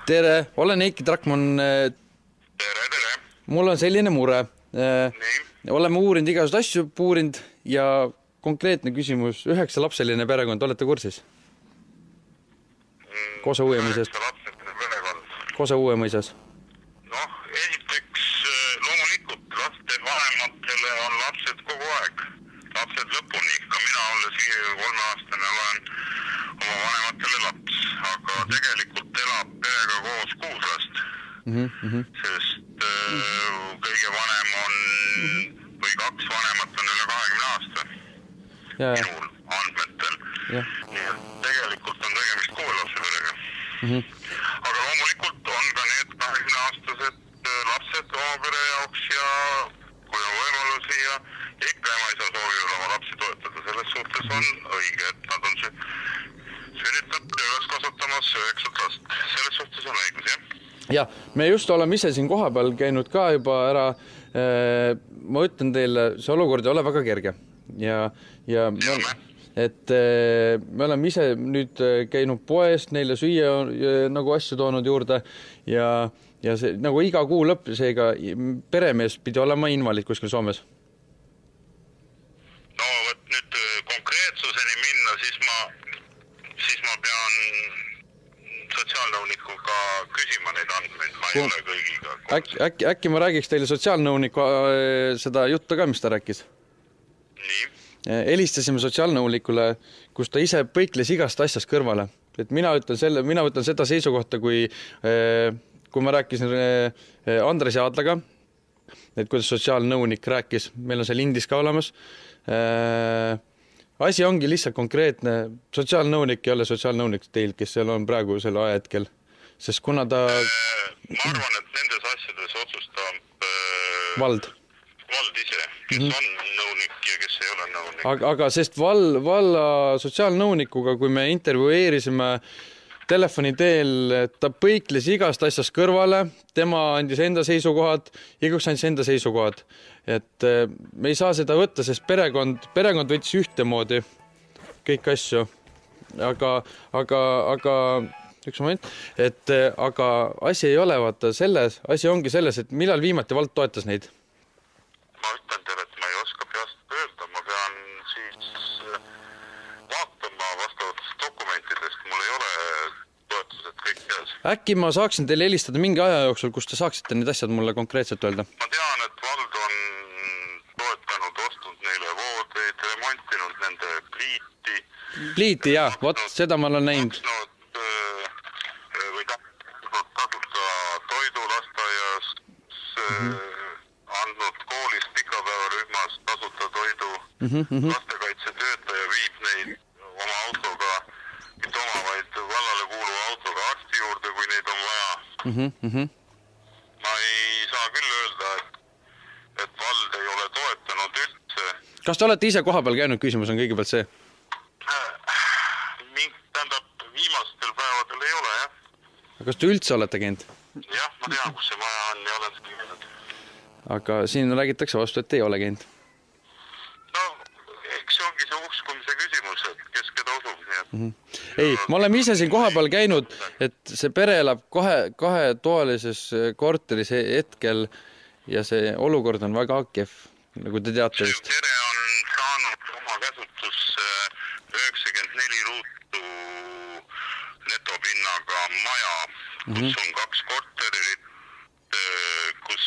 Tere, olen Eiki Trakman. Tere. Mul on selline mure. Nii. Oleme uurinud igasuguseid asju, puurinud ja konkreetne küsimus, 9-lapseline perekond, olete kursis? Kosa Uuemõisast. 9-lapseline perekond. Kosa Uuemõisas. Noh, esiteks loomulikult laste vanematele on lapsed kogu aeg. Lapsed lõpuni. Ka mina olles 3-aastane olen oma vanematele laps. Aga tegelikult elab perega koos 6 last. Sest kõige vanem on või 2 vanemat on üle 20 aasta. Minul andmetel. Nii et tegelikult on tegemist 6 lapse perega. Aga loomulikult on ka need 20-aastased lapsed oma pere jaoks ja kui on võimalusi ja ikka ema isa soovivad oma lapsi toetada. Selles suhtes on õige, et nad on sünnitatud ja üles kasvatamas 9 last. Selles suhtes on õigus, jah? Ja, me just oleme ise siin kohapeal käinud ka juba ära. Ma ütlen teile, see olukord ei ole väga kerge. Ja me oleme ise nüüd käinud poest, neile süüa nagu asju toonud juurde ja see, nagu iga kuu lõpp, seega peremees pidi olema invaliid kuskil Soomes. No võt nüüd konkreetsuseni minna, siis ma pean sotsiaalnõunikuga küsima neid andmeid, ma ei ole kõigiga. Äkki ma räägiks teile sotsiaalnõuniku seda juttu ka, mis ta rääkis? Nii. Helistasime sotsiaalnõunikule, kus ta ise põikles igast asjast kõrvale. Et mina ütlen seda seisukohta, kui ma rääkisin Andres Jaadlaga, et kuidas sotsiaalnõunik rääkis, meil on see lindis ka olemas. Asi ongi lihtsalt konkreetne. Sotsiaalnõunik ei ole sotsiaalnõunik teil, kes seal on praegu selle ajahetkel. Sest kuna ta... Ma arvan, et nendes asjades otsustab vald ise, kes on nõunik ja kes ei ole nõunik. Aga sest valla sotsiaalnõunikuga, kui me intervjueerisime telefoni teel, ta põikles igast asjast kõrvale, tema andis enda seisukohad, igaüks andis enda seisukohad. Et me ei saa seda võtta, sest perekond võttis ühtemoodi kõik asju. Aga üks moment, aga asi ei ole vaata selles, asi ongi selles, et millal viimati vald toetas neid? Ma ütlen teile, et ma ei oska peast öelda, ma pean siis vaatama vastavatest dokumentidest, mul ei ole toetused kõik peas. Äkki ma saaksin teile helistada mingi aja jooksul, kus te saaksite need asjad mulle konkreetselt öelda? Ma tean, et vald on toetanud, ostnud neile voodeid, remontinud nende pliiti. Pliiti, jah, vot seda ma olen näinud. Või tasuta toidu lasteaias, andnud koolist pikapäevarühmas tasuta toidu. Lastekaitsetöötaja viib neid oma autoga, mitte oma, vaid vallale kuuluva autoga arsti juurde, kui neid on vaja. Ma ei saa küll öelda, et vald ei ole toetanud üldse. Kas te olete ise kohapeal käinud, küsimus on kõigepealt see? Tähendab, viimastel päevadel ei ole, jah. Kas te üldse olete käinud? Jah, ma tean, kus see maja on ja olen seda käinud. Aga siin räägitakse vastu, et ei ole käinud. No, eks see ongi see uskumise küsimus, et kes keda usub. Ei, me oleme ise siin kohapeal käinud, et see pere elab kahetoalises korteris hetkel ja see olukord on väga kehv, nagu te teate vist. Pere on saanud oma käsutusse 94 ruutu netopinnaga maja, kus on 2 korterit, kus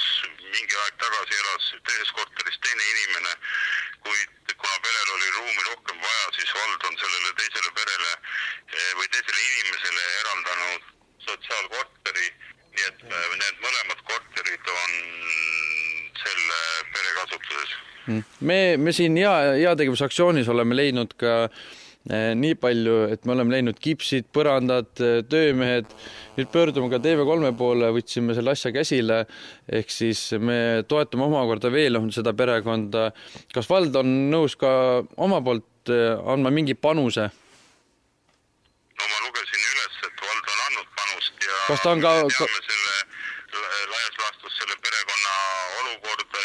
mingi aeg tagasi elas teises korteris teine inimene, kuid kuna perel oli ruumi rohkem vaja, siis vald on sellele teisele perele või teisele inimesele eraldanud sotsiaalkorteri, nii et need mõlemad korterid on selle pere kasutuses. Me siin heategevusaktsioonis oleme leidnud ka nii palju, et me oleme leidnud kipsid, põrandad, töömehed. Nüüd pöördume ka TV3 poole, võtsime selle asja käsile, ehk siis me toetame omakorda veel seda perekonda. Kas vald on nõus ka oma poolt andma mingi panuse? No ma lugesin üles, et vald on andnud panust ja kas ta on ka... teame selle laias laastus selle perekonna olukorda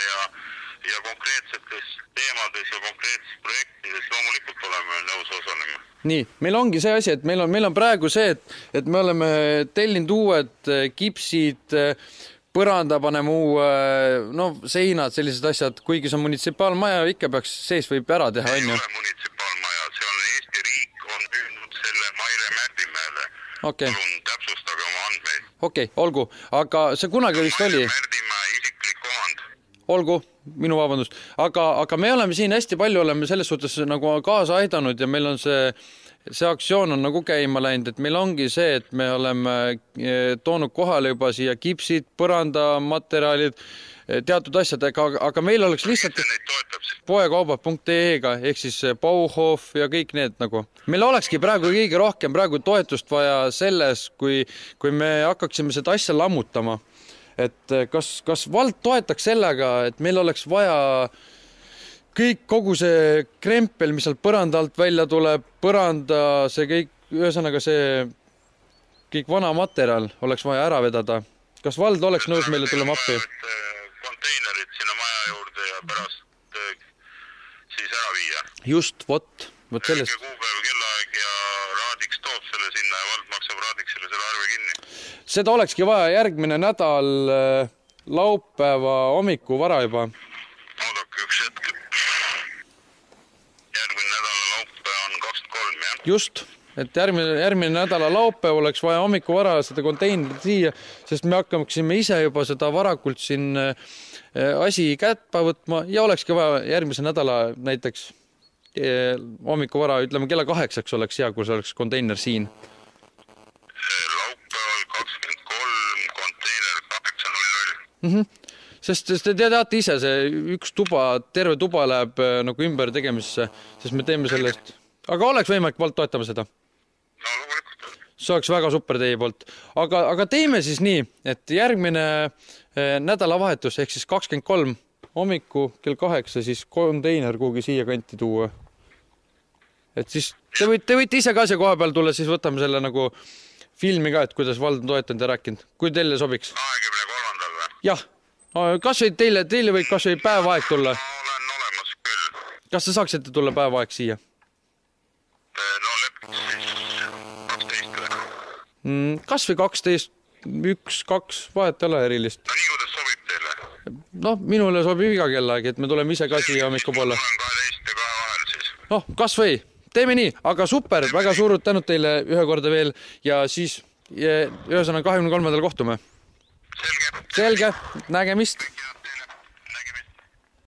ja konkreetsetes teemades ja konkreetses projektides loomulikult oleme nõus osalema. nii, meil ongi see asi, et meil on praegu see, et me oleme tellinud uued kipsid, põranda paneme uue, seinad, sellised asjad, kuigi see munitsipaalmaja ikka peaks sees võib ära teha, on ju? Ei ole munitsipaalmaja, see on Eesti riik on müünud selle Maire Märdimäele. Okay. Palun täpsustage oma andmeid. Okei, olgu, aga see kunagi vist oli? Märdimäe isiklik omand. Olgu, minu vabandust, aga me oleme siin hästi palju oleme selles suhtes nagu kaasa aidanud ja meil on see aktsioon on nagu käima läinud, et meil ongi see, et me oleme toonud kohale juba siia kipsid, põrandamaterjalid, teatud asjad, aga meil oleks lihtsalt poekaubad.ee-ga ehk siis Bauhof ja kõik need nagu. Meil olekski praegu kõige rohkem toetust vaja selles, kui me hakkaksime seda asja lammutama. Et kas vald toetaks sellega, et meil oleks vaja kogu see krempel, mis seal põranda alt välja tuleb, põranda, see kõik, ühesõnaga see kõik vana materjal oleks vaja ära vedada. Kas vald oleks nõus meile tulema appi? Konteinerid sinna maja juurde ja pärast siis ära viia. Just, vot sellest. Kuupäev, kellaaeg ja Raadiks toob selle sinna ja vald maksab Raadiksele selle arve kinni. Seda olekski vaja järgmine nädal laupäeva hommiku vara juba. Oodake üks hetk. Järgmine nädala laupäev on 23, jah? Just, et järgmine nädala laupäev oleks vaja hommiku vara seda konteinerit siia, sest me hakkaksime ise juba seda varakult siin asi kätpa võtma ja olekski vaja järgmise nädala näiteks hommiku vara, ütleme kella 8 oleks hea, kui see oleks konteiner siin. Sest te teate ise, see üks tuba, terve tuba läheb nagu ümber tegemisesse, sest me teeme sellest. Aga oleks võimalik vald toetama seda? No, loomulikult. See oleks väga super teie poolt. Aga teeme siis nii, et järgmine nädalavahetus ehk siis 23 hommiku kell 8 siis konteiner kuhugi siia kanti tuua. Et siis te võite ise ka see koha peal tulla, siis võtame selle nagu filmi ka, et kuidas vald on toetanud ja rääkinud. Kui teile sobiks? 23. või? Jah. Kas või teile võid kas või päevaeg tulla? Ma olen olemas küll. Kas te saaksite tulla päevaeg siia? No lepib siis 12 või? Kas või 12, 1, 2, vahet ei ole erilist. No nii, kuidas sobib teile? No, minule sobib iga kellaeg, et me tuleme ise ka siia hommiku poole. Ma olen 12 ja 2 vahel siis. No, kas või? Teeme nii, aga super, väga suurud tänud teile ühe korda veel ja siis ühesõnaga 23. kohtume. Selge. Selge, nägemist.